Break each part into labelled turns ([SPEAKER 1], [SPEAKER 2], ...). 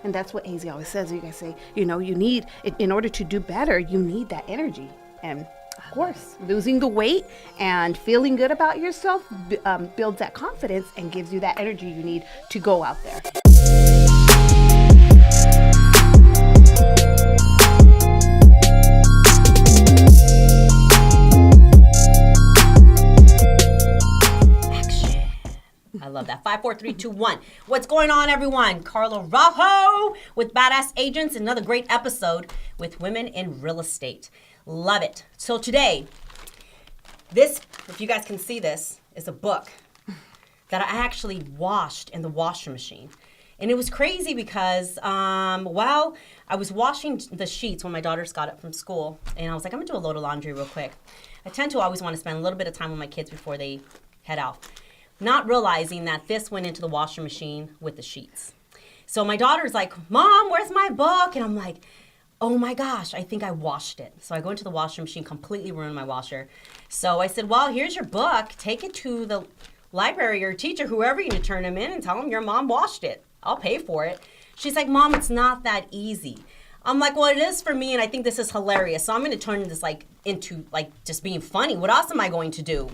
[SPEAKER 1] And that's what AZ always says. You guys say, you need, in order to do better, you need that energy. And of course, losing the weight and feeling good about yourself builds that confidence and gives you that energy you need to go out there.
[SPEAKER 2] I love that. 5, 4, 3, 2, 1. What's going on, everyone? Carla Araujo with Badass Agents. Another great episode with Women in Real Estate. Love it. So today, this, if you guys can see this, is a book that I actually washed in the washer machine. And it was crazy because, I was washing the sheets when my daughters got up from school. And I was like, I'm going to do a load of laundry real quick. I tend to always want to spend a little bit of time with my kids before they head out. Not realizing that this went into the washer machine with the sheets. So my daughter's like, Mom, where's my book? And I'm like, oh my gosh, I think I washed it. So I go into the washer machine, completely ruined my washer. So I said, well, here's your book. Take it to the library or teacher, whoever you need to turn them in and tell them your mom washed it. I'll pay for it. She's like, Mom, it's not that easy. I'm like, well, it is for me, and I think this is hilarious. So I'm going to turn this into just being funny. What else am I going to do?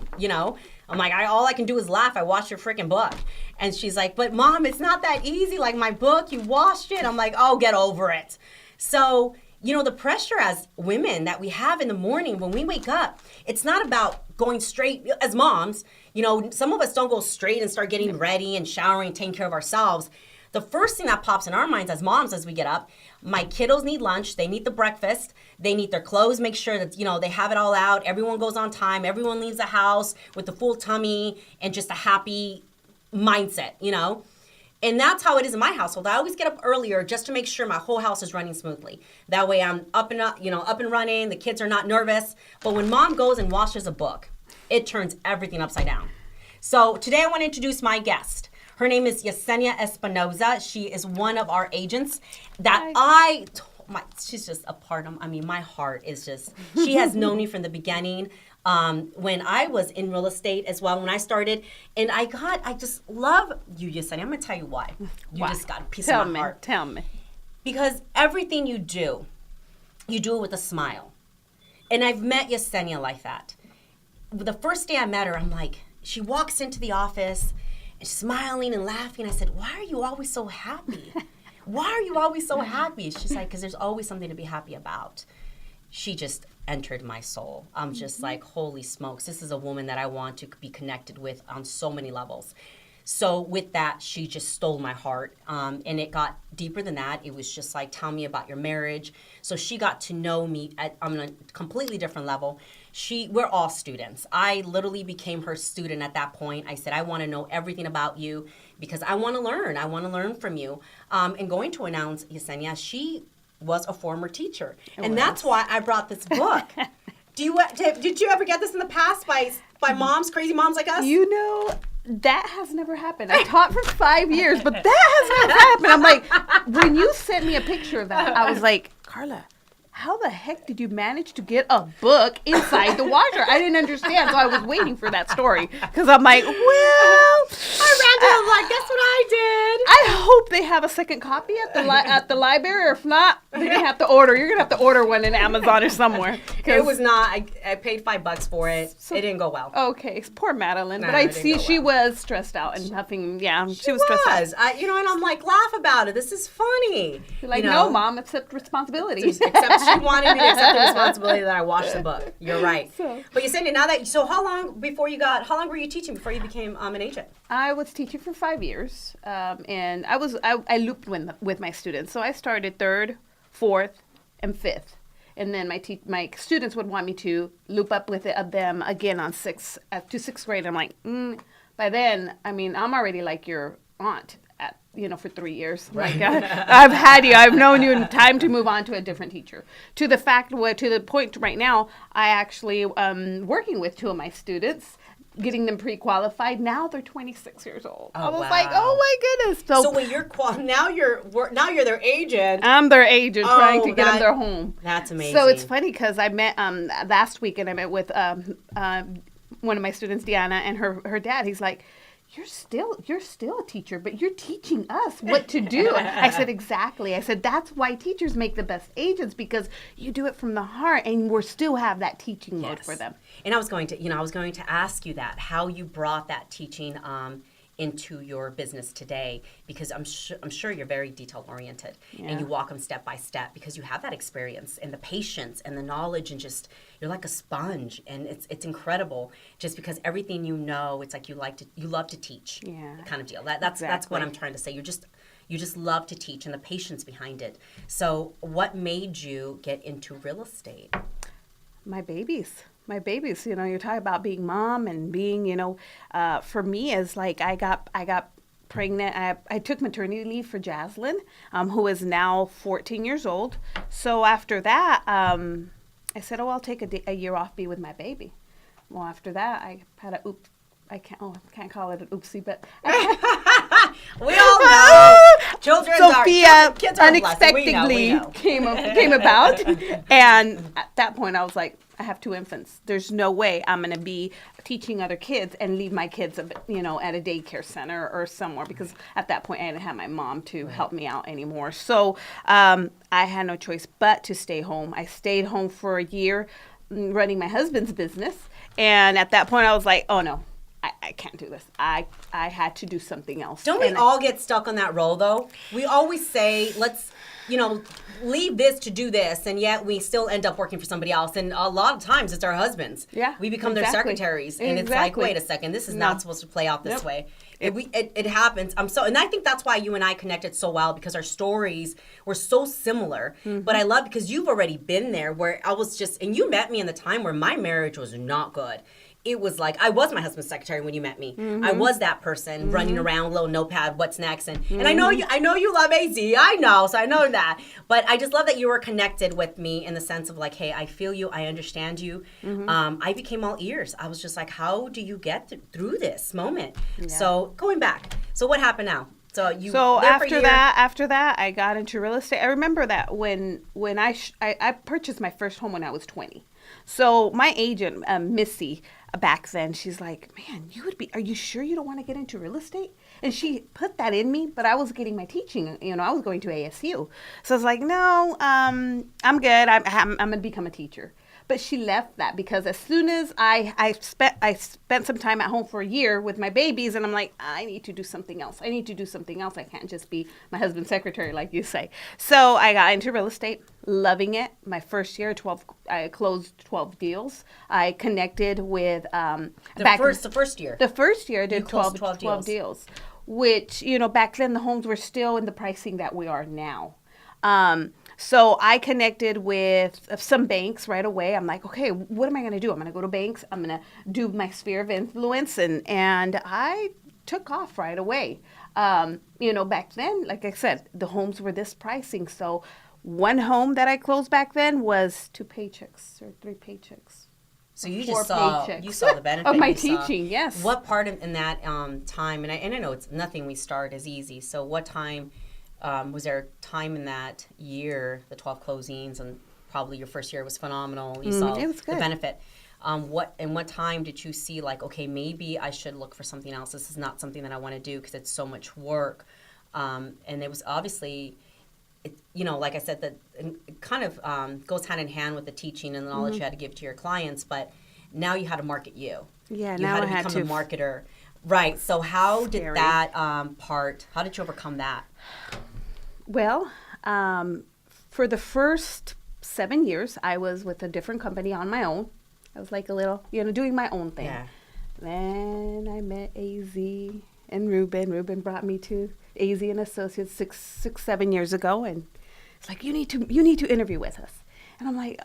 [SPEAKER 2] I'm like, all I can do is laugh. I washed your freaking book. And she's like, but Mom, it's not that easy. Like my book, you washed it. I'm like, oh, get over it. So, the pressure as women that we have in the morning when we wake up, it's not about going straight as moms. Some of us don't go straight and start getting ready and showering, taking care of ourselves. The first thing that pops in our minds as moms as we get up, my kiddos need lunch, they need the breakfast, they need their clothes, make sure that, they have it all out, everyone goes on time, everyone leaves the house with a full tummy and just a happy mindset, And that's how it is in my household. I always get up earlier just to make sure my whole house is running smoothly. That way I'm up and running, the kids are not nervous. But when Mom goes and washes a book, it turns everything upside down. So today I want to introduce my guest. Her name is Yesenia Espinoza. She is one of our agents that she's just a part of, my heart is just, she has known me from the beginning when I was in real estate as well, when I started. And I just love you, Yesenia. I'm going to tell you why. You just got a piece of my heart.
[SPEAKER 1] Tell me.
[SPEAKER 2] Because everything you do it with a smile. And I've met Yesenia like that. The first day I met her, I'm like, she walks into the office, smiling and laughing. I said, why are you always so happy? Why are you always so happy? She's like, because there's always something to be happy about. She just entered my soul. I'm just like, holy smokes, this is a woman that I want to be connected with on so many levels. So with that, she just stole my heart. And it got deeper than that. It was just like, tell me about your marriage. So she got to know me on a completely different level. We're all students. I literally became her student at that point. I said, I want to know everything about you because I want to learn. I want to learn from you. And going to announce Yesenia, she was a former teacher. That's why I brought this book. Did you ever get this in the past by moms, crazy moms like us?
[SPEAKER 1] That has never happened. I taught for 5 years, but that has never happened. I'm like, when you sent me a picture of that, I was like, Carla, how the heck did you manage to get a book inside the washer? I didn't understand, so I was waiting for that story. Because I'm like, I
[SPEAKER 2] ran to them like, guess what I did?
[SPEAKER 1] I hope they have a second copy at the library, or if not, they're going to have to order. You're going to have to order one in Amazon or somewhere.
[SPEAKER 2] It was not. I paid $5 for it. It didn't go well.
[SPEAKER 1] Okay, poor Madeline. No, but I see she was stressed out and nothing. Yeah, she was stressed out.
[SPEAKER 2] And I'm like, laugh about it. This is funny.
[SPEAKER 1] You're like, no, Mom, accept responsibility.
[SPEAKER 2] Except she wanted me to accept the responsibility that I washed the book. You're right. But Yesenia, how long were you teaching before you became an agent?
[SPEAKER 1] I was teaching for 5 years, and I looped with my students. So I started 3rd, 4th, and 5th. And then my students would want me to loop up with them again on 6th grade. I'm like, by then, I'm already like your aunt for 3 years. Right. Like I've had you. I've known you in time to move on to a different teacher. To the point right now, I actually working with 2 of my students, getting them pre-qualified. Now they're 26 years old. I was like, oh my goodness. So
[SPEAKER 2] when now you're their agent.
[SPEAKER 1] I'm their agent, trying to get them their home.
[SPEAKER 2] That's amazing.
[SPEAKER 1] So it's funny because I met last weekend. I met with one of my students, Deanna, and her dad. He's like, you're still a teacher, but you're teaching us what to do. I said, exactly. I said, that's why teachers make the best agents, because you do it from the heart, and we still have that teaching mode for them.
[SPEAKER 2] And I was going to ask you that, how you brought that teaching into your business today, because I'm sure you're very detail oriented, and you walk them step by step because you have that experience and the patience and the knowledge, and just you're like a sponge, and it's incredible just because everything it's like you love to teach, kind of deal. That's what I'm trying to say. You just love to teach, and the patience behind it. So what made you get into real estate?
[SPEAKER 1] My babies. You talk about being mom and being, for me, is like I got pregnant. I took maternity leave for Jaslyn, who is now 14 years old. So after that, I said, I'll take a year off, be with my baby. Well, after that, I had I can't call it an oopsie, but
[SPEAKER 2] we all know
[SPEAKER 1] kids are unexpectedly came about, and at that point I was like, I have 2 infants. There's no way I'm going to be teaching other kids and leave my kids, at a daycare center or somewhere, because at that point I didn't have my mom to help me out anymore. So I had no choice but to stay home. I stayed home for a year running my husband's business, and at that point I was like, oh no, I can't do this. I had to do something else.
[SPEAKER 2] Don't we all get stuck on that role, though? We always say, let's, leave this to do this, and yet we still end up working for somebody else. And a lot of times it's our husbands.
[SPEAKER 1] Yeah,
[SPEAKER 2] we become their secretaries, and it's like, wait a second, this is not supposed to play out this way. It happens. And I think that's why you and I connected so well, because our stories were so similar. Mm-hmm. But I love, because you've already been there, where I was and you met me in the time where my marriage was not good. It was like, I was my husband's secretary when you met me. Mm-hmm. I was that person running around, little notepad, what's next, and I know you love AZ. I know that. But I just love that you were connected with me in the sense of like, hey, I feel you, I understand you. Mm-hmm. I became all ears. I was just like, how do you get through this moment? Yeah. So going back, so what happened now? So after
[SPEAKER 1] that, I got into real estate. I remember that when I purchased my first home when I was 20. So my agent, Missy, back then, she's like, man, are you sure you don't want to get into real estate? And she put that in me, but I was getting my teaching, I was going to ASU. So I was like, no, I'm good. I'm going to become a teacher. But she left that, because as soon as I spent some time at home for a year with my babies, and I'm like, I need to do something else. I can't just be my husband's secretary, like you say. So I got into real estate, loving it. My first year, I closed 12 deals. I connected with
[SPEAKER 2] the first year.
[SPEAKER 1] The first year I did 12 deals, which back then the homes were still in the pricing that we are now. So I connected with some banks right away. I'm like, okay, what am I going to do? I'm going to go to banks. I'm going to do my sphere of influence. And I took off right away. Back then, like I said, the homes were this pricing. So one home that I closed back then was 2 paychecks or 3 paychecks.
[SPEAKER 2] So you saw the benefit
[SPEAKER 1] of my teaching, yes.
[SPEAKER 2] What part in that time, and I know it's nothing we start as easy. So what time... was there a time in that year, the 12 closings, and probably your first year was phenomenal, you saw the benefit. What time did you see, like, okay, maybe I should look for something else. This is not something that I want to do because it's so much work. And it was obviously, like I said, that it kind of goes hand in hand with the teaching and the knowledge you had to give to your clients. But now you had to market you.
[SPEAKER 1] Yeah,
[SPEAKER 2] you had to become a marketer. Right. So how did that how did you overcome that?
[SPEAKER 1] Well, for the first 7 years, I was with a different company on my own. I was like a little, doing my own thing. Yeah. Then I met AZ and Ruben. Ruben brought me to AZ and Associates 7 years ago, and it's like, you need to interview with us. And I'm like,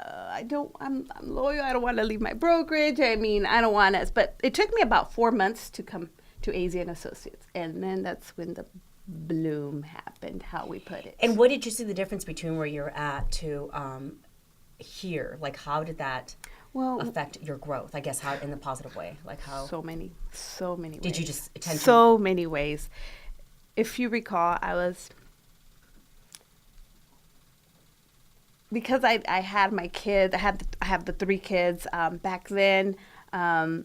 [SPEAKER 1] I'm loyal. I don't want to leave my brokerage. I mean, I don't want to. But it took me about 4 months to come to AZ and Associates. And then that's when the bloom happened, how we put it.
[SPEAKER 2] And what did you see the difference between where you're at to here? Like, how did that affect your growth? I guess how in the positive way? Like how?
[SPEAKER 1] So many ways.
[SPEAKER 2] Did you just attend to?
[SPEAKER 1] So many ways. If you recall, because I had my kids, I have the 3 kids. Back then, I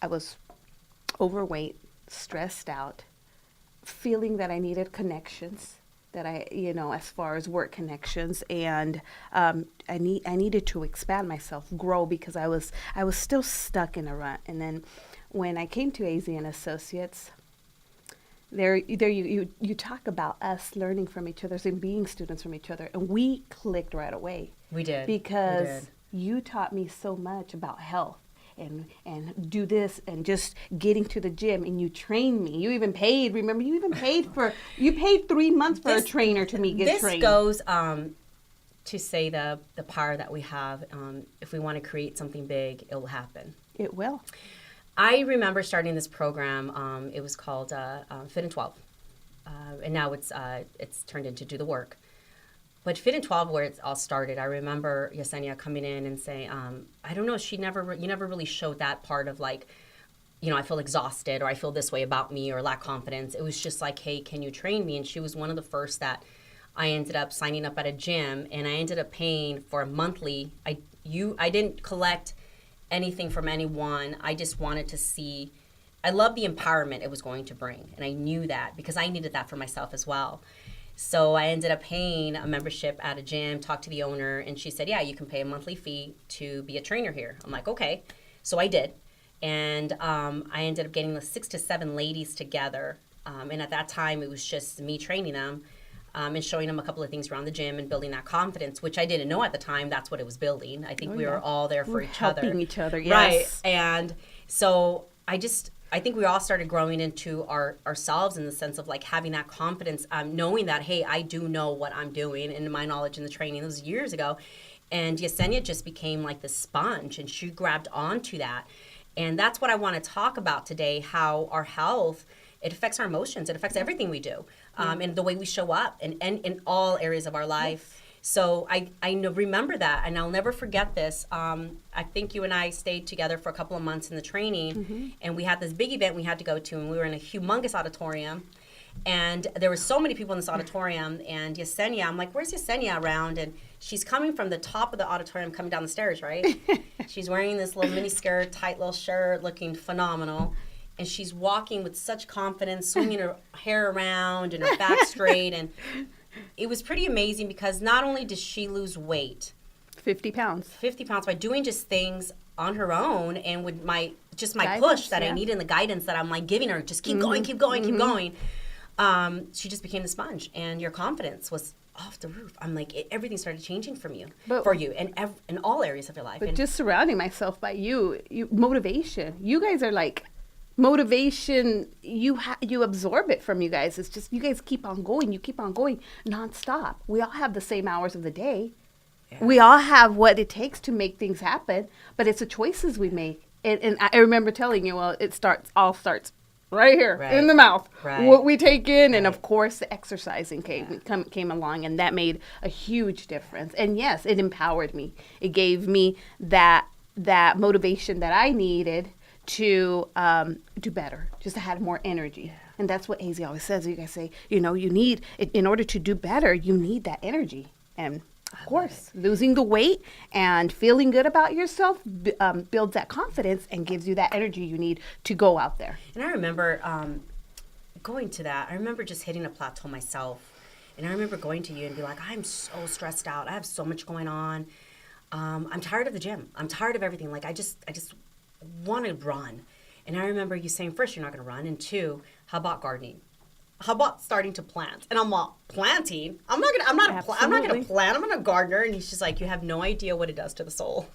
[SPEAKER 1] was overweight, stressed out, feeling that I needed connections, that as far as work connections, and I needed to expand myself, grow, because I was still stuck in a rut. And then when I came to A.Z. and Associates, there you talk about us learning from each other and being students from each other, and we clicked right away.
[SPEAKER 2] We did.
[SPEAKER 1] Because you taught me so much about health and do this and just getting to the gym, and you trained me. You even paid, remember, you paid 3 months for a trainer to get trained.
[SPEAKER 2] This goes to say the power that we have. If we want to create something big, it will happen.
[SPEAKER 1] It will.
[SPEAKER 2] I remember starting this program. It was called Fit in 12, and now it's turned into Do the Work. But Fit in 12, where it all started, I remember Yesenia coming in and saying, I don't know, you never really showed that part of like, I feel exhausted, or I feel this way about me, or lack confidence. It was just like, hey, can you train me? And she was one of the first that I ended up signing up at a gym, and I ended up paying for a monthly. I didn't collect anything from anyone. I just wanted to see. I love the empowerment it was going to bring, and I knew that because I needed that for myself as well. So I ended up paying a membership at a gym, talked to the owner, and she said, yeah, you can pay a monthly fee to be a trainer here. I'm like, okay. So I did. And I ended up getting the 6 to 7 ladies together. And at that time, it was just me training them and showing them a couple of things around the gym and building that confidence, which I didn't know at the time that's what it was building. I think we were all there for each other.
[SPEAKER 1] Helping each other, yes.
[SPEAKER 2] Right. And so I think we all started growing into ourselves in the sense of like having that confidence, knowing that, hey, I do know what I'm doing, and my knowledge in the training. This was years ago. And Yesenia just became like the sponge, and she grabbed onto that. And that's what I want to talk about today, how our health, it affects our emotions. It affects everything we do, and the way we show up and in all areas of our life. Yes. So I remember that, and I'll never forget this. I think you and I stayed together for a couple of months in the training, and we had this big event we had to go to, and we were in a humongous auditorium, and there were so many people in this auditorium, and Yesenia, I'm like, where's Yesenia around? And she's coming from the top of the auditorium, coming down the stairs, right? She's wearing this little mini skirt, tight little shirt, looking phenomenal, and she's walking with such confidence, swinging her hair around and her back straight, and it was pretty amazing because not only did she lose weight,
[SPEAKER 1] 50 pounds
[SPEAKER 2] by doing just things on her own, and with my guidance, push that I needed and the guidance that I'm like giving her, just keep going, keep going, keep going. She just became the sponge, and your confidence was off the roof. I'm like, everything started changing for you, and in all areas of your life.
[SPEAKER 1] But just surrounding myself by you motivation. You guys are like motivation. You absorb it from you guys. It's just, you guys keep on going. You keep on going nonstop. We all have the same hours of the day. Yeah. We all have what it takes to make things happen, but it's the choices we make. And I remember telling you, well, it all starts right here in the mouth. Right. What we take in, and of course the exercising came along, and that made a huge difference. And yes, it empowered me. It gave me that motivation that I needed to do better, just to have more energy. Yeah. And that's what A.Z. always says. You guys say, you need, in order to do better, you need that energy. And of course, losing the weight and feeling good about yourself builds that confidence and gives you that energy you need to go out there.
[SPEAKER 2] And I remember going to that. I remember just hitting a plateau myself. And I remember going to you and be like, I'm so stressed out. I have so much going on. I'm tired of the gym. I'm tired of everything. Like, I just want to run. And I remember you saying, first, you're not going to run. And 2, how about gardening? How about starting to plant? And I'm like, planting? I'm not going to plant. I'm not a gardener. And he's just like, you have no idea what it does to the soul.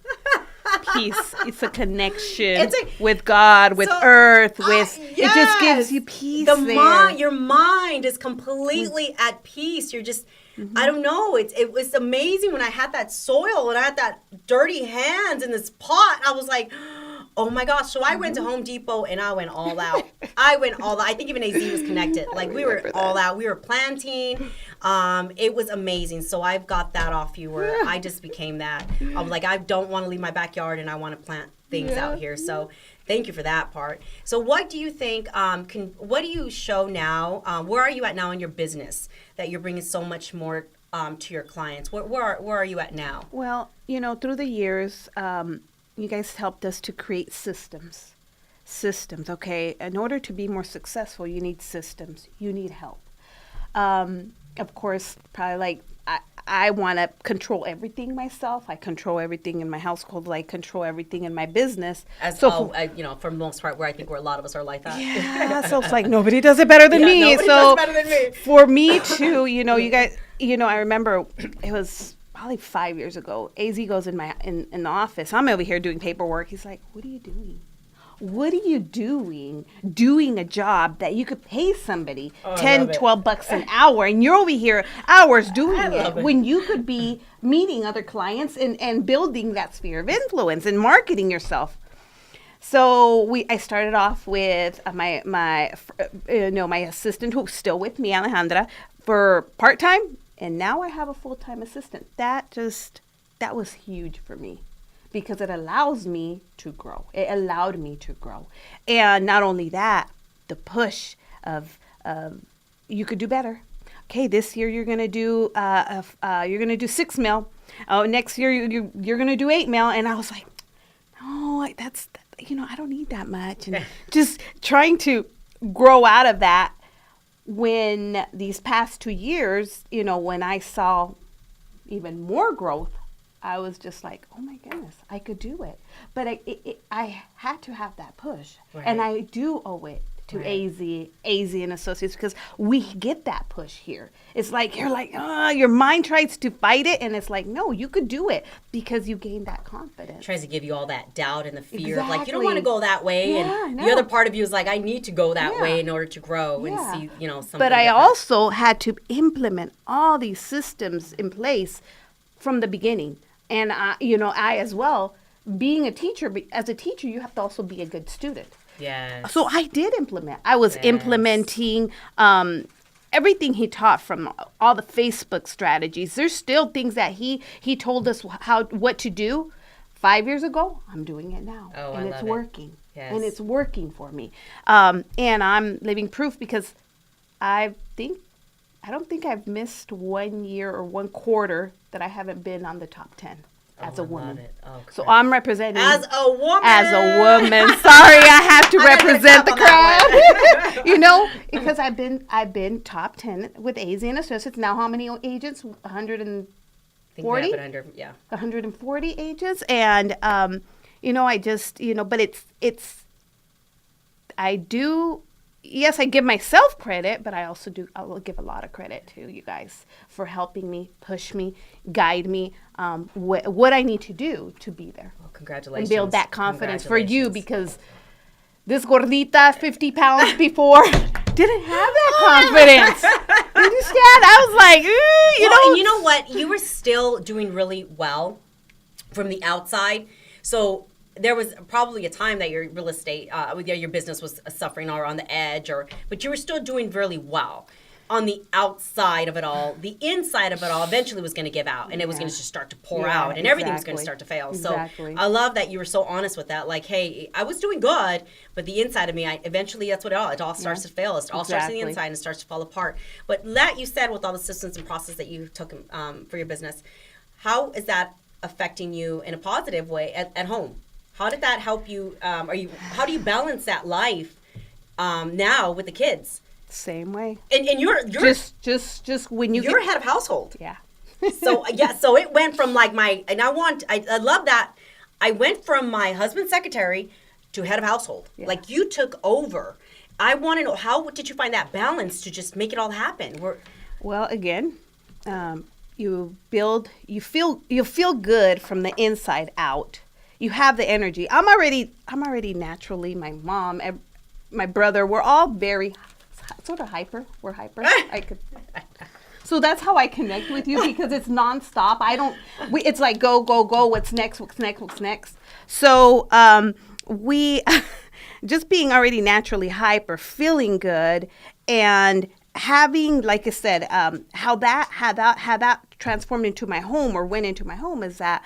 [SPEAKER 1] Peace. It's a connection with God, with earth, yes. It just gives you peace.
[SPEAKER 2] Your mind is completely at peace. You're just, I don't know. It was amazing when I had that soil and I had that dirty hands in this pot. I was like, oh my gosh. So I went to Home Depot and I went all out. I think even AZ was connected. Like, we were all out. We were planting. It was amazing. So I've got that off you where I just became that. I was like, I don't want to leave my backyard and I want to plant things out here. So thank you for that part. So what do you think, what do you show now? Where are you at now in your business that you're bringing so much more to your clients? Where are you at now?
[SPEAKER 1] Well, through the years, you guys helped us to create systems systems. Okay, in order to be more successful, you need systems. You need help. Of course, probably like I want to control everything myself. I control everything in my household. I control everything in my business.
[SPEAKER 2] For the most part, where I think where a lot of us are like that.
[SPEAKER 1] Yeah, so it's like nobody does it better than me.
[SPEAKER 2] Nobody does it better than me.
[SPEAKER 1] For me too, you guys, I remember it was probably 5 years ago. AZ goes in the office. I'm over here doing paperwork. He's like, "What are you doing? What are you doing a job that you could pay somebody 10, 12 bucks an hour, and you're over here hours doing it when you could be meeting other clients and building that sphere of influence and marketing yourself?" So I started off with my assistant, who's still with me, Alejandra, for part-time, and now I have a full-time assistant. That was huge for me, because it allows me to grow. It allowed me to grow. And not only that, the push of you could do better. Okay, this year you're gonna do 6 mil. Oh, next year you're gonna do 8 mil. And I was like, no, I don't need that much. And just trying to grow out of that. When these past 2 years, when I saw even more growth, I was just like, oh my goodness, I could do it. But I had to have that push. Right. And I do owe it to AZ and Associates, because we get that push here. It's like, you're like, your mind tries to fight it. And it's like, no, you could do it, because you gain that confidence.
[SPEAKER 2] Tries to give you all that doubt and the fear.
[SPEAKER 1] Exactly.
[SPEAKER 2] Like, you don't want to go that way.
[SPEAKER 1] Yeah,
[SPEAKER 2] and the other part of you is like, I need to go that way in order to grow and see, something
[SPEAKER 1] But I
[SPEAKER 2] different.
[SPEAKER 1] also had to implement all these systems in place from the beginning. And I as well, being a teacher, as a teacher, you have to also be a good student.
[SPEAKER 2] Yes.
[SPEAKER 1] So I did implement. I was implementing everything he taught, from all the Facebook strategies. There's still things that he told us what to do 5 years ago. I'm doing it now, and it's working. Yes. And it's working for me. And I'm living proof, because I don't think I've missed 1 year or 1 quarter that I haven't been on the top 10 as a woman.
[SPEAKER 2] Love it. Oh,
[SPEAKER 1] so I'm representing
[SPEAKER 2] as a woman.
[SPEAKER 1] Sorry, I have to represent the crowd. Because I've been top 10 with AZ and Associates. Now, how many agents? 140. 140 agents, and I just but I do. Yes, I give myself credit, but I will give a lot of credit to you guys for helping me, push me, guide me, what I need to do to be there.
[SPEAKER 2] Well, congratulations.
[SPEAKER 1] And build that confidence for you, because this gordita, 50 pounds before, didn't have that confidence. You understand? I was like,
[SPEAKER 2] And you know what? You were still doing really well from the outside. So there was probably a time that your real estate, your business was suffering or on the edge, but you were still doing really well on the outside of it all. The inside of it all eventually was going to give out, and it was going to just start to pour out, and everything was going to start to fail.
[SPEAKER 1] Exactly.
[SPEAKER 2] So I love that you were so honest with that. Like, hey, I was doing good, but the inside of me, eventually that's what it all starts to fail. It all starts on the inside and starts to fall apart. But that you said, with all the systems and process that you took for your business, how is that affecting you in a positive way at home? How did that help you? How do you balance that life now with the kids?
[SPEAKER 1] Same way.
[SPEAKER 2] And you're
[SPEAKER 1] just when
[SPEAKER 2] you're head of household.
[SPEAKER 1] Yeah.
[SPEAKER 2] So it went from like I love that. I went from my husband's secretary to head of household. Yeah. Like, you took over. I want to know, how did you find that balance to just make it all happen?
[SPEAKER 1] Well, again, you feel good from the inside out. You have the energy. I'm already naturally, my mom, my brother, we're all very sort of hyper. We're hyper. So that's how I connect with you, because it's nonstop. It's like go. What's next? So we just being already naturally hyper, feeling good, and having, like I said, how that transformed into my home, or went into my home, is that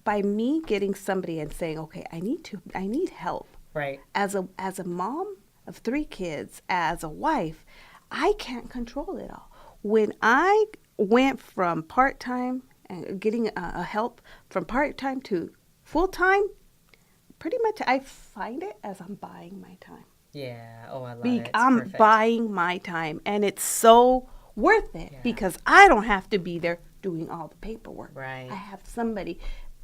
[SPEAKER 1] by me getting somebody and saying, okay, I need help.
[SPEAKER 2] Right.
[SPEAKER 1] As a mom of 3 kids, as a wife, I can't control it all. When I went from part-time and getting a help from part-time to full-time, pretty much I find it as I'm buying my time.
[SPEAKER 2] Yeah. Oh, I love it. It's
[SPEAKER 1] I'm
[SPEAKER 2] perfect.
[SPEAKER 1] buying my time, and it's so worth it because I don't have to be there doing all the paperwork.
[SPEAKER 2] Right.
[SPEAKER 1] I have somebody,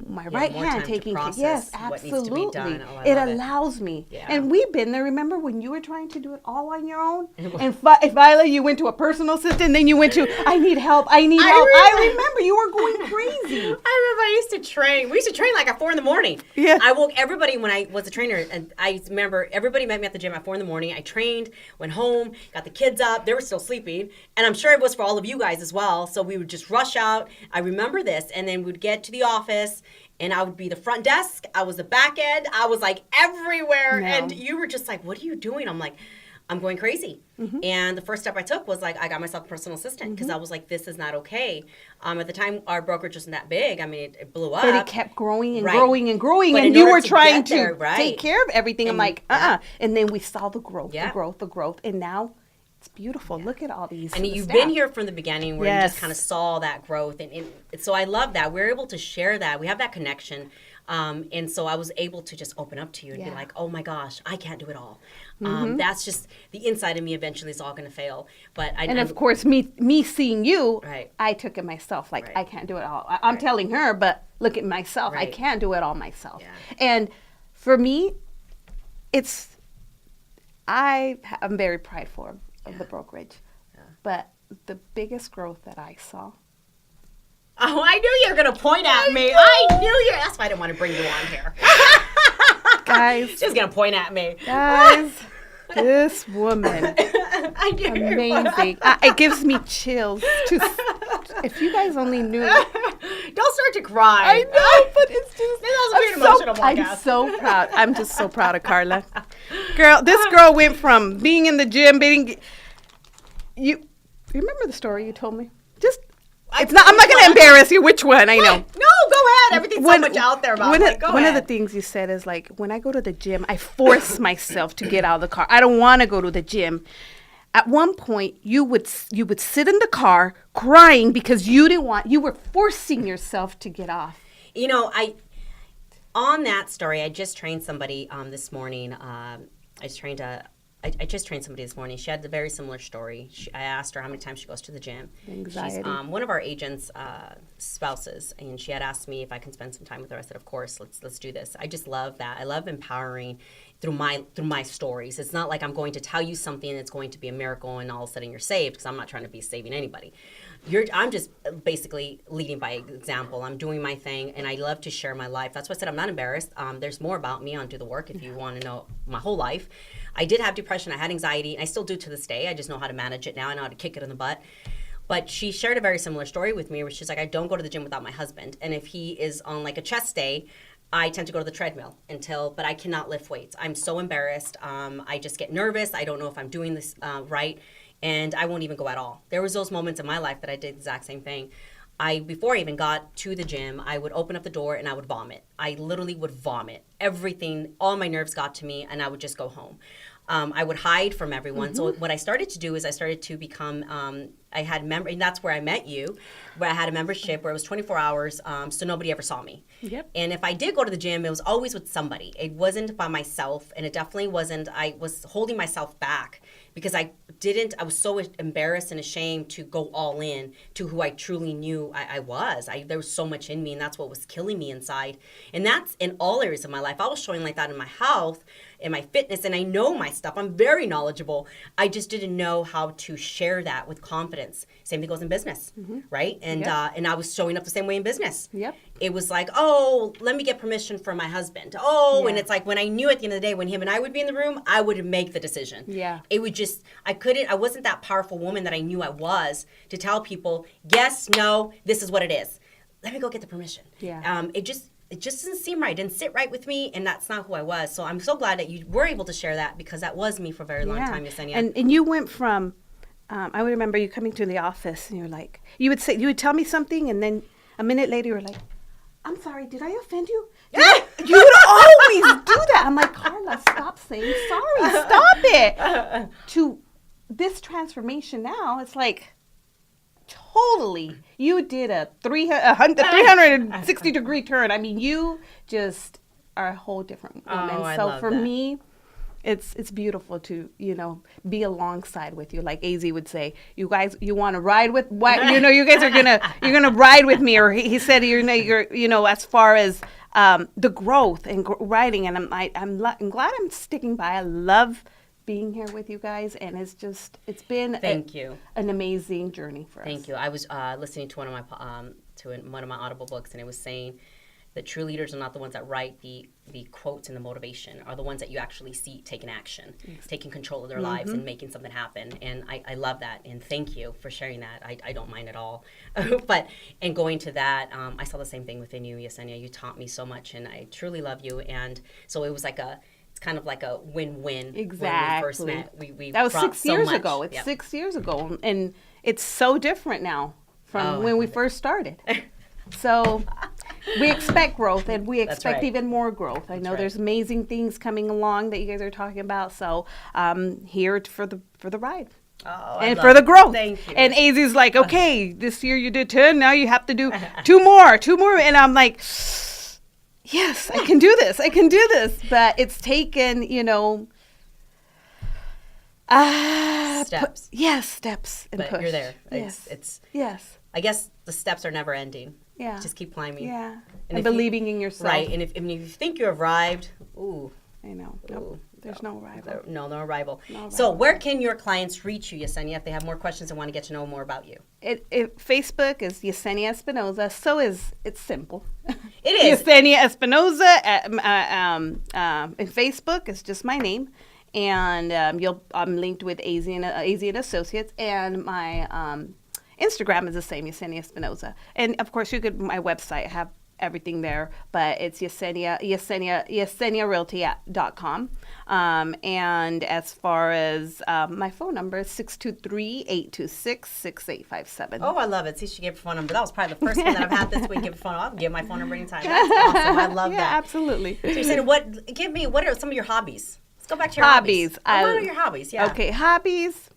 [SPEAKER 1] my
[SPEAKER 2] have
[SPEAKER 1] right
[SPEAKER 2] more
[SPEAKER 1] hand
[SPEAKER 2] time to
[SPEAKER 1] taking care.
[SPEAKER 2] process
[SPEAKER 1] Yes,
[SPEAKER 2] what needs
[SPEAKER 1] absolutely.
[SPEAKER 2] to be done. Oh, I
[SPEAKER 1] it
[SPEAKER 2] love it.
[SPEAKER 1] allows me.
[SPEAKER 2] Yeah.
[SPEAKER 1] And we've been there. Remember when you were trying to do it all on your own? And Viola, you went to a personal assistant, then you went to, I need help. I remember you were going crazy.
[SPEAKER 2] I remember I used to train. We used to train like at 4 a.m.
[SPEAKER 1] Yeah.
[SPEAKER 2] I woke everybody when I was a trainer, and I remember everybody met me at the gym at 4 a.m. I trained, went home, got the kids up. They were still sleeping, and I'm sure it was for all of you guys as well. So we would just rush out. I remember this, and then we'd get to the office. And I would be the front desk. I was the back end. I was like everywhere.
[SPEAKER 1] No.
[SPEAKER 2] And you were just like, what are you doing? I'm like, I'm going crazy. And the first step I took was like, I got myself a personal assistant because I was like, this is not okay. At the time, our brokerage wasn't that big. I mean, it blew up.
[SPEAKER 1] But it kept growing and
[SPEAKER 2] Right.
[SPEAKER 1] growing and growing,
[SPEAKER 2] But
[SPEAKER 1] and
[SPEAKER 2] in
[SPEAKER 1] you
[SPEAKER 2] order
[SPEAKER 1] were
[SPEAKER 2] to
[SPEAKER 1] trying
[SPEAKER 2] get
[SPEAKER 1] to
[SPEAKER 2] there, right.
[SPEAKER 1] take care of everything. I'm like,
[SPEAKER 2] yeah.
[SPEAKER 1] And then we saw the growth,
[SPEAKER 2] Yeah.
[SPEAKER 1] the growth, and now it's beautiful. Look at all these.
[SPEAKER 2] And you've
[SPEAKER 1] staff.
[SPEAKER 2] been here from the beginning where you
[SPEAKER 1] Yes.
[SPEAKER 2] just kind of saw that growth. And so I love that. We're able to share that. We have that connection. And so I was able to just open up to you and be
[SPEAKER 1] Yeah.
[SPEAKER 2] like, oh my gosh, I can't do it all. That's just the inside of me eventually is all going to fail. But
[SPEAKER 1] And of course, me seeing you,
[SPEAKER 2] Right.
[SPEAKER 1] I took it myself. Like,
[SPEAKER 2] Right.
[SPEAKER 1] I can't do it all. I'm telling her, but look at myself. I
[SPEAKER 2] Right.
[SPEAKER 1] can't do it all myself.
[SPEAKER 2] Yeah.
[SPEAKER 1] And for me, I'm very prideful of the brokerage.
[SPEAKER 2] Yeah.
[SPEAKER 1] But the biggest growth that I saw.
[SPEAKER 2] Oh, I knew you were going to point at me. I knew you. That's why I didn't want to bring you on here.
[SPEAKER 1] Guys,
[SPEAKER 2] She's going to point at me.
[SPEAKER 1] guys, this woman,
[SPEAKER 2] I knew.
[SPEAKER 1] amazing. It gives me chills. If you guys only knew.
[SPEAKER 2] Don't start to cry.
[SPEAKER 1] I know, but it's just.
[SPEAKER 2] This was a weird emotional podcast.
[SPEAKER 1] I'm so proud. I'm just so proud of Carla. This girl went from being in the gym, you remember the story you told me? I'm not going to embarrass you. Which one? I know.
[SPEAKER 2] No, go ahead. Everything's so much out there about it.
[SPEAKER 1] One of the things you said is like, when I go to the gym, I force myself to get out of the car. I don't want to go to the gym. At one point, you would sit in the car crying because you were forcing yourself to get off.
[SPEAKER 2] You know, on that story, I just trained somebody this morning. I just trained somebody this morning. She had a very similar story. I asked her how many times she goes to the gym.
[SPEAKER 1] Anxiety.
[SPEAKER 2] She's one of our agents' spouses, and she had asked me if I can spend some time with her. I said, of course, let's do this. I just love that. I love empowering through my stories. It's not like I'm going to tell you something that's going to be a miracle and all of a sudden you're saved, because I'm not trying to be saving anybody. I'm just basically leading by example. I'm doing my thing, and I love to share my life. That's why I said I'm not embarrassed. There's more about me on Do the Work if you want to know my whole life. I did have depression. I had anxiety. And I still do to this day. I just know how to manage it now. I know how to kick it in the butt. But she shared a very similar story with me where she's like, I don't go to the gym without my husband. And if he is on like a chest day, I tend to go to the treadmill but I cannot lift weights. I'm so embarrassed. I just get nervous. I don't know if I'm doing this right. And I won't even go at all. There was those moments in my life that I did the exact same thing. Before I even got to the gym, I would open up the door and I would vomit. I literally would vomit. Everything, all my nerves got to me, and I would just go home. I would hide from everyone. Mm-hmm. So what I started to do is I started to become, and that's where I met you, where I had a membership where it was 24 hours, so nobody ever saw me.
[SPEAKER 1] Yep.
[SPEAKER 2] And if I did go to the gym, it was always with somebody. It wasn't by myself, and it definitely wasn't, I was holding myself back because I was so embarrassed and ashamed to go all in to who I truly knew I was. There was so much in me, and that's what was killing me inside. And that's in all areas of my life. I was showing like that in my health, in my fitness, and I know my stuff. I'm very knowledgeable. I just didn't know how to share that with confidence. Same thing goes in business, right? And
[SPEAKER 1] Yep.
[SPEAKER 2] And I was showing up the same way in business.
[SPEAKER 1] Yep.
[SPEAKER 2] It was like, oh, let me get permission from my husband. Oh, and
[SPEAKER 1] Yeah.
[SPEAKER 2] it's like when I knew at the end of the day, when him and I would be in the room, I would make the decision.
[SPEAKER 1] Yeah.
[SPEAKER 2] It would just, I wasn't that powerful woman that I knew I was to tell people, yes, no, this is what it is. Let me go get the permission.
[SPEAKER 1] Yeah.
[SPEAKER 2] It just doesn't seem right. It didn't sit right with me, and that's not who I was. So I'm so glad that you were able to share that, because that was me for a very long time, Yesenia.
[SPEAKER 1] And you went from, I would remember you coming to the office and you're like, you would tell me something, and then a minute later you were like, I'm sorry, did I offend you? You would always do that. I'm like, Carla, stop saying sorry. Stop it. To this transformation now, it's like, totally. You did a 360-degree turn. I mean, you just are a whole different woman.
[SPEAKER 2] Oh, I
[SPEAKER 1] So
[SPEAKER 2] love
[SPEAKER 1] for
[SPEAKER 2] that.
[SPEAKER 1] me, it's beautiful to, be alongside with you. Like AZ would say, you guys, you want to ride with what? You guys are you're gonna ride with me. Or he said, you're as far as the growth and riding. And I'm glad I'm sticking by. I love being here with you guys, and it's been
[SPEAKER 2] Thank you.
[SPEAKER 1] an amazing journey for us.
[SPEAKER 2] Thank you. I was listening to one of my Audible books, and it was saying that true leaders are not the ones that write the quotes and the motivation, are the ones that you actually see taking action, taking control of their lives and making something happen. And I love that. And thank you for sharing that. I don't mind at all. But and going to that, I saw the same thing within you, Yesenia. You taught me so much, and I truly love you. And so it was it's kind of like a win-win.
[SPEAKER 1] Exactly.
[SPEAKER 2] When we first met. We
[SPEAKER 1] That was
[SPEAKER 2] brought
[SPEAKER 1] 6
[SPEAKER 2] so
[SPEAKER 1] years
[SPEAKER 2] much.
[SPEAKER 1] ago. It's
[SPEAKER 2] Yep.
[SPEAKER 1] 6 years ago, and it's so different now from when we first started. So we expect growth, and we expect
[SPEAKER 2] right.
[SPEAKER 1] even more growth. I know
[SPEAKER 2] right.
[SPEAKER 1] there's amazing things coming along that you guys are talking about. So here for the ride.
[SPEAKER 2] Oh,
[SPEAKER 1] And for the growth.
[SPEAKER 2] Thank you.
[SPEAKER 1] And AZ's like, okay, this year you did 10, now you have to do two more. And I'm like, yes, I can do this. But it's taken,
[SPEAKER 2] Steps.
[SPEAKER 1] steps and
[SPEAKER 2] But
[SPEAKER 1] push.
[SPEAKER 2] you're there.
[SPEAKER 1] Yes.
[SPEAKER 2] It's
[SPEAKER 1] Yes.
[SPEAKER 2] I guess the steps are never ending.
[SPEAKER 1] Yeah.
[SPEAKER 2] Just keep climbing.
[SPEAKER 1] Yeah.
[SPEAKER 2] And
[SPEAKER 1] And
[SPEAKER 2] if you-
[SPEAKER 1] believing in yourself.
[SPEAKER 2] Right. And if you think you arrived, ooh.
[SPEAKER 1] I know. Nope.
[SPEAKER 2] Ooh,
[SPEAKER 1] There's no rival.
[SPEAKER 2] No arrival.
[SPEAKER 1] No
[SPEAKER 2] So
[SPEAKER 1] arrival.
[SPEAKER 2] where can your clients reach you, Yesenia, if they have more questions and want to get to know more about you?
[SPEAKER 1] Facebook is Yesenia Espinoza. So it's simple.
[SPEAKER 2] It is.
[SPEAKER 1] Ysenia Espinoza. In Facebook, it's just my name, and I'm linked with AZ and Associates, and my Instagram is the same, Yesenia Espinoza, and of course my website have everything there, but it's YeseniaRealty.com. And as far as my phone number is 623-826-6857.
[SPEAKER 2] Oh, I love it. See, she gave her phone number. That was probably the first one that I've had this week. Give her phone. I'll give my phone number anytime. That's awesome. I love
[SPEAKER 1] Yeah,
[SPEAKER 2] that.
[SPEAKER 1] absolutely.
[SPEAKER 2] So you said, what are some of your hobbies? Let's go back to your hobbies. What are your hobbies? Yeah.
[SPEAKER 1] Okay, hobbies.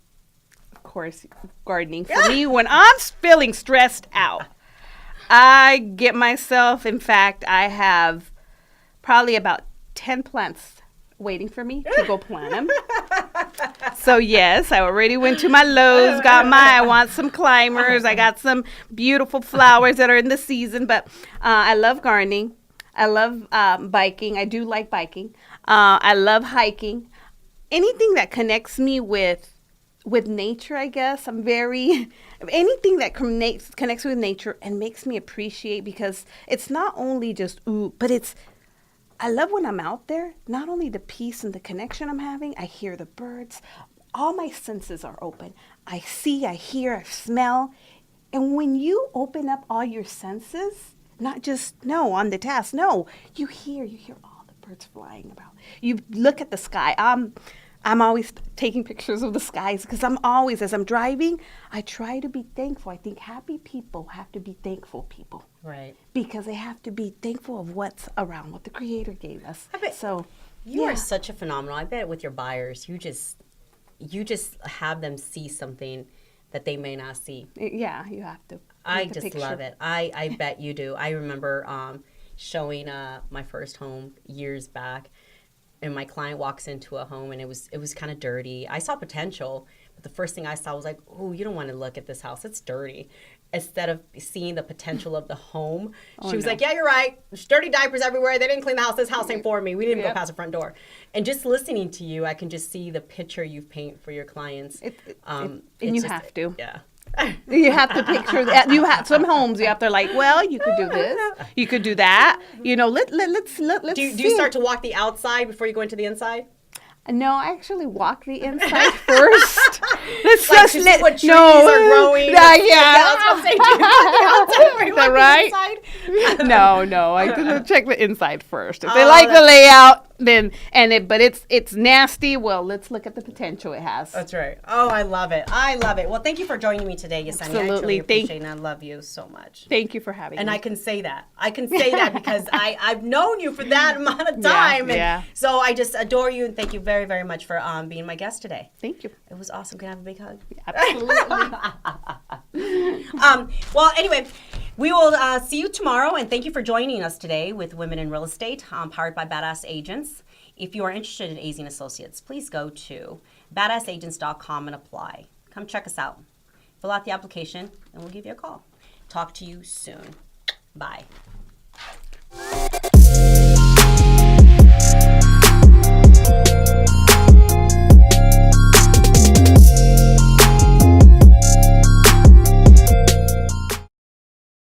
[SPEAKER 1] Of course, gardening for me. When I'm feeling stressed out, I get myself. In fact, I have probably about 10 plants waiting for me to go plant them. So yes, I already went to my Lowe's, I want some climbers. I got some beautiful flowers that are in the season. But I love gardening. I love biking. I do like biking. I love hiking. Anything that connects me with nature, I guess. Anything that connects with nature and makes me appreciate, because it's not only just but I love when I'm out there, not only the peace and the connection I'm having, I hear the birds, all my senses are open. I see, I hear, I smell. And when you open up all your senses, not just, on the task, you hear all the birds flying about. You look at the sky. I'm always taking pictures of the skies, because as I'm driving, I try to be thankful. I think happy people have to be thankful people.
[SPEAKER 2] Right.
[SPEAKER 1] Because they have to be thankful of what's around, what the Creator gave us.
[SPEAKER 2] I bet
[SPEAKER 1] So
[SPEAKER 2] you are such a phenomenal. I bet with your buyers, you just have them see something that they may not see.
[SPEAKER 1] Yeah, you have to.
[SPEAKER 2] I
[SPEAKER 1] take a
[SPEAKER 2] just
[SPEAKER 1] picture.
[SPEAKER 2] love it. I bet you do. I remember showing my first home years back, and my client walks into a home, and it was kind of dirty. I saw potential, but the first thing I saw was like, oh, you don't want to look at this house. It's dirty. Instead of seeing the potential of the home, she was like, yeah, you're right. There's dirty diapers everywhere. They didn't clean the house. This house ain't for me. We didn't even go past the front door. And just listening to you, I can just see the picture you paint for your clients.
[SPEAKER 1] And you have to.
[SPEAKER 2] Yeah.
[SPEAKER 1] You have to picture that. You have some homes. You have to well, you could do this, you could do that. Let's.
[SPEAKER 2] Do you start to walk the outside before you go into the inside?
[SPEAKER 1] No, I actually walk the inside first. Let's
[SPEAKER 2] Like to see what trees are growing.
[SPEAKER 1] Yeah.
[SPEAKER 2] That's what I'm saying. Do you walk the outside before you
[SPEAKER 1] Is that
[SPEAKER 2] walk
[SPEAKER 1] right?
[SPEAKER 2] the inside?
[SPEAKER 1] No. I check the inside first. If they
[SPEAKER 2] Oh,
[SPEAKER 1] like the layout, then but it's nasty. Well, let's look at the potential it has.
[SPEAKER 2] That's right. Oh, I love it. Well, thank you for joining me today, Yesenia.
[SPEAKER 1] Absolutely.
[SPEAKER 2] I truly appreciate it, and I love you so much.
[SPEAKER 1] Thank you for having
[SPEAKER 2] And
[SPEAKER 1] me.
[SPEAKER 2] I can say that. Because I've known you for that amount of time.
[SPEAKER 1] Yeah.
[SPEAKER 2] So I just adore you, and thank you very, very much for being my guest today.
[SPEAKER 1] Thank you.
[SPEAKER 2] It was awesome. Can I have a big hug?
[SPEAKER 1] Absolutely.
[SPEAKER 2] Well, anyway, We will see you tomorrow, and thank you for joining us today with Women in Real Estate, powered by Badass Agents. If you are interested in AZ & Associates, please go to badassagents.com and apply. Come check us out. Fill out the application, and we'll give you a call. Talk to you soon. Bye.